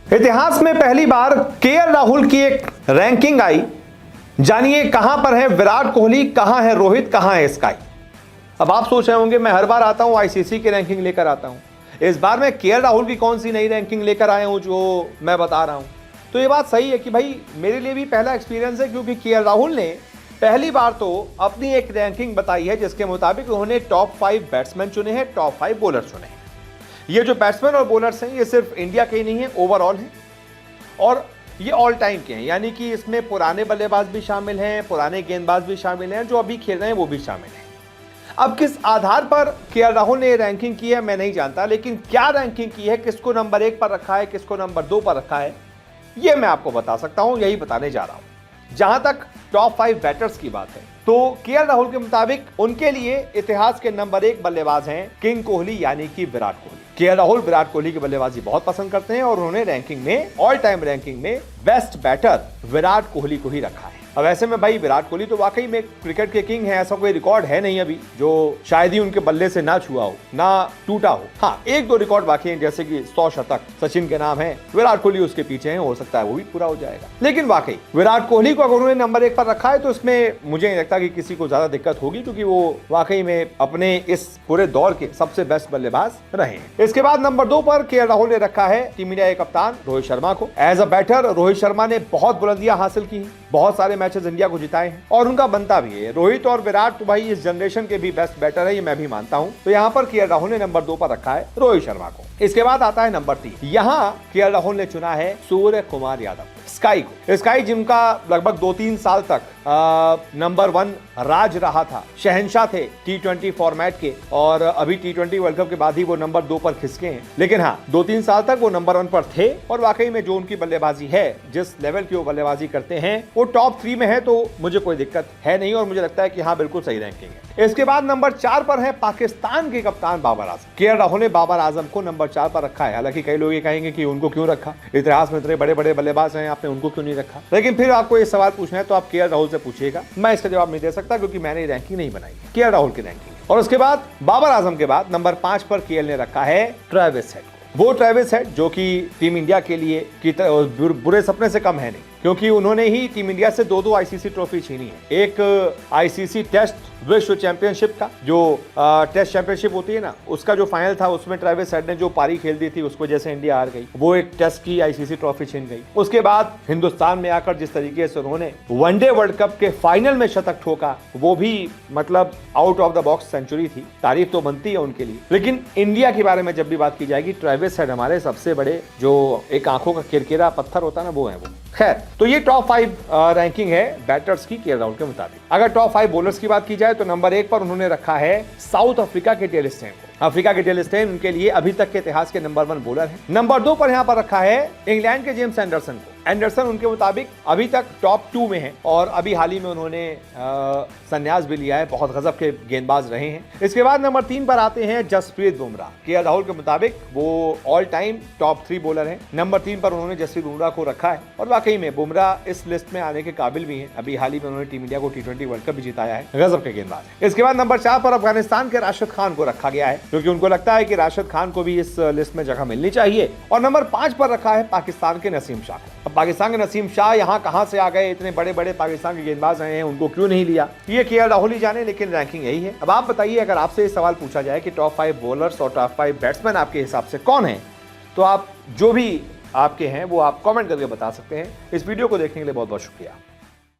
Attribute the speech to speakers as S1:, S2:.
S1: इतिहास में पहली बार केएल राहुल की एक रैंकिंग आई। जानिए कहां पर है विराट कोहली, कहां है रोहित, कहां है स्काई। अब आप सोच रहे होंगे मैं हर बार आता हूं आईसीसी की रैंकिंग लेकर आता हूं, इस बार मैं केएल राहुल की कौन सी नई रैंकिंग लेकर आया हूं जो मैं बता रहा हूं। तो ये बात सही है कि भाई मेरे लिए भी पहला एक्सपीरियंस है, क्योंकि केएल राहुल ने पहली बार तो अपनी एक रैंकिंग बताई है जिसके मुताबिक उन्होंने टॉप 5 बैट्समैन चुने हैं, टॉप 5 बॉलर चुने हैं। ये जो बैट्समैन और बॉलर्स हैं ये सिर्फ इंडिया के ही नहीं है, ओवरऑल हैं और ये ऑल टाइम के हैं, यानी कि इसमें पुराने बल्लेबाज भी शामिल हैं, पुराने गेंदबाज भी शामिल हैं, जो अभी खेल रहे हैं वो भी शामिल हैं। अब किस आधार पर केएल राहुल ने रैंकिंग की है मैं नहीं जानता, लेकिन क्या रैंकिंग की है, किसको नंबर 1 पर रखा है, किसको नंबर 2 पर रखा है, ये मैं आपको बता सकता हूं, यही बताने जा रहा हूं। जहां तक टॉप 5 बैटर्स की बात है तो केएल राहुल के मुताबिक उनके लिए इतिहास के नंबर 1 बल्लेबाज हैं किंग कोहली, यानी कि विराट कोहली। केएल राहुल विराट कोहली की बल्लेबाजी बहुत पसंद करते हैं और उन्होंने रैंकिंग में, ऑल टाइम रैंकिंग में बेस्ट बैटर विराट कोहली को ही रखा है। अब ऐसे में भाई विराट कोहली तो वाकई में क्रिकेट के किंग है, ऐसा कोई रिकॉर्ड है नहीं अभी जो शायद ही उनके बल्ले से ना छुआ हो, ना टूटा हो। हाँ, 1-2 रिकॉर्ड बाकी हैं, जैसे कि 100 शतक सचिन के नाम है, विराट कोहली उसके पीछे हैं, हो सकता है वो भी पूरा हो जाएगा। लेकिन वाकई विराट कोहली को अगर उन्होंने नंबर 1 पर रखा है तो इसमें मुझे नहीं लगता कि किसी को ज्यादा दिक्कत होगी, क्योंकि वो वाकई में अपने इस पूरे दौर के सबसे बेस्ट बल्लेबाज रहे हैं। इसके बाद नंबर 2 पर केएल राहुल ने रखा है टीम इंडिया के कप्तान रोहित शर्मा को। As a batter Rohit Sharma ने बहुत बुलंदियां हासिल की, बहुत सारे मैचेस इंडिया को जिताए हैं और उनका बनता भी है। रोहित और विराट तो भाई इस जनरेशन के भी बेस्ट बैटर है, ये मैं भी मानता हूं। तो यहाँ पर केएल राहुल ने नंबर 2 पर रखा है रोहित शर्मा को। इसके बाद आता है नंबर 3। यहाँ केएल राहुल ने चुना है सूर्य कुमार यादव, स्काई को। स्काई जिनका लगभग 2-3 साल तक नंबर 1 राज रहा था, शहंशाह थे T20 फॉर्मेट के, और अभी T20 वर्ल्ड कप के बाद ही वो नंबर 2 पर खिसके हैं। लेकिन हाँ, 2-3 साल तक वो नंबर 1 पर थे और वाकई में जो उनकी बल्लेबाजी है, जिस लेवल की वो बल्लेबाजी करते हैं, वो टॉप 3 में है, तो मुझे कोई दिक्कत है नहीं और मुझे लगता है कि हाँ बिल्कुल सही रैंकिंग है। इसके बाद नंबर 4 पर है पाकिस्तान के कप्तान बाबर आजम। केएल राहुल ने बाबर आजम को नंबर 4 पर रखा है। हालांकि कई लोग ये कहेंगे कि उनको क्यों रखा, इतिहास में इतने बड़े बड़े बल्लेबाज हैं, आपने उनको क्यों नहीं रखा। लेकिन फिर आपको ये सवाल पूछना है तो आप केएल राहुल से पूछिएगा, मैं इसका जवाब नहीं दे सकता क्योंकि मैंने रैंकिंग नहीं बनाई, केएल राहुल की रैंकिंग। और उसके बाद बाबर आजम के बाद नंबर 5 पर केएल ने रखा है ट्रेविस हेड। वो ट्रेविस हेड जो कि टीम इंडिया के लिए बुरे सपने से कम है नहीं, क्योंकि उन्होंने ही टीम इंडिया से 2-2 आईसीसी ट्रॉफी छीनी है। एक आईसीसी टेस्ट विश्व चैंपियनशिप का जो टेस्ट चैंपियनशिप होती है ना, उसका जो फाइनल था उसमें ट्रेविस हेड ने जो पारी खेल दी थी उसको जैसे इंडिया हार गई, वो एक टेस्ट की आईसीसी ट्रॉफी छीन गई। उसके बाद हिंदुस्तान में आकर जिस तरीके से उन्होंने वनडे वर्ल्ड कप के फाइनल में शतक ठोका, वो भी मतलब out of the box century थी, तारीफ तो बनती है उनके लिए। लेकिन इंडिया के बारे में जब भी बात की जाएगी, ट्रेविस हेड हमारे सबसे बड़े जो एक आंखों का किरकिरा पत्थर होता है ना, वो है वो। खैर, तो ये टॉप 5 रैंकिंग है बैटर्स की केएल राहुल के मुताबिक। अगर टॉप 5 बॉलर्स की बात की जाए तो नंबर 1 पर उन्होंने रखा है साउथ अफ्रीका के डेल स्टेन को। अफ्रीका के डेल स्टेन उनके लिए अभी तक के इतिहास के नंबर 1 बॉलर है। नंबर 2 पर यहां पर रखा है इंग्लैंड के जेम्स एंडरसन को। एंडरसन उनके मुताबिक अभी तक टॉप 2 में है और अभी हाल ही में उन्होंने संन्यास भी लिया है, बहुत गजब के गेंदबाज रहे हैं। इसके बाद नंबर 3 पर आते हैं जसप्रीत बुमराह। केएल राहुल के मुताबिक वो ऑल टाइम टॉप 3 बॉलर हैं। नंबर 3 पर उन्होंने जसप्रीत बुमराह को रखा है और वाकई में बुमराह इस लिस्ट में आने के काबिल भी हैं। अभी हाल ही में उन्होंने टीम इंडिया को T20 वर्ल्ड कप भी जिताया है, गजब के गेंदबाज। इसके बाद नंबर 4 पर अफगानिस्तान के राशिद खान को रखा गया है, क्योंकि उनको लगता है कि राशिद खान को भी इस लिस्ट में जगह मिलनी चाहिए। और नंबर 5 पर रखा है पाकिस्तान के नसीम शाह को। अब पाकिस्तान के नसीम शाह यहाँ कहां से आ गए, इतने बड़े बड़े पाकिस्तान के गेंदबाज रहे हैं, उनको क्यों नहीं लिया, ये केएल राहुल ही जाने, लेकिन रैंकिंग यही है। अब आप बताइए, अगर आपसे ये सवाल पूछा जाए कि टॉप 5 बॉलर्स और टॉप 5 बैट्समैन आपके हिसाब से कौन है, तो आप जो भी आपके हैं वो आप कमेंट करके बता सकते हैं। इस वीडियो को देखने के लिए बहुत बहुत शुक्रिया।